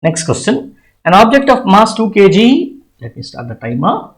Next question. An object of mass 2 kg, let me start the timer.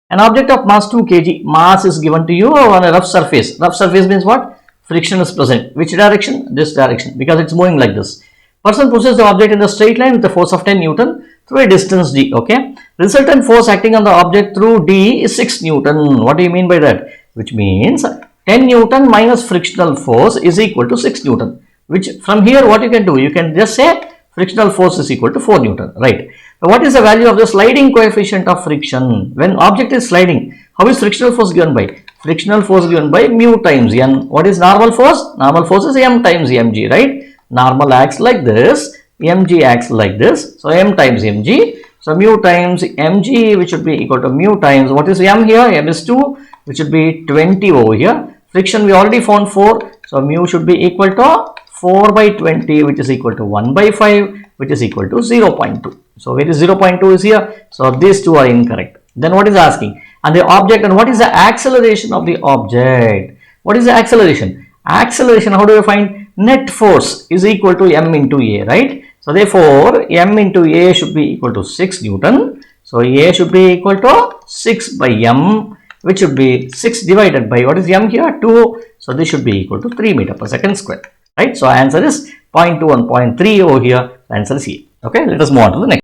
An object of mass 2 kg, mass is given to you on a rough surface. Rough surface means what? Friction is present. Which direction? This direction, because it's moving like this. Person pushes the object in the straight line with a force of 10 Newton through a distance d. Okay. Resultant force acting on the object through d is 6 Newton. What do you mean by that? Which means 10 Newton minus frictional force is equal to 6 Newton. Which from here what you can do? You can just say frictional force is equal to 4 Newton, right? So what is the value of the sliding coefficient of friction? When object is sliding, how is frictional force given by? Frictional force given by mu times n. What is normal force? Normal force is m times mg, right? Normal acts like this, mg acts like this. So m times mg. So mu times mg, which should be equal to mu times, what is m here? M is 2, which should be 20 over here. Friction we already found 4. So mu should be equal to 4 by 20, which is equal to 1 by 5, which is equal to 0.2. So where is 0.2 is here? So these two are incorrect. Then what is asking? And the object, and what is the acceleration of the object? What is the acceleration? Acceleration, how do you find? Net force is equal to m into a, right? So therefore, m into a should be equal to 6 Newton. So a should be equal to 6 by m, which should be 6 divided by, what is m here? 2. So this should be equal to 3 meter per second square. Right, so answer is 0.2 and 0.3 over here. The answer is A. Okay, let us move on to the next.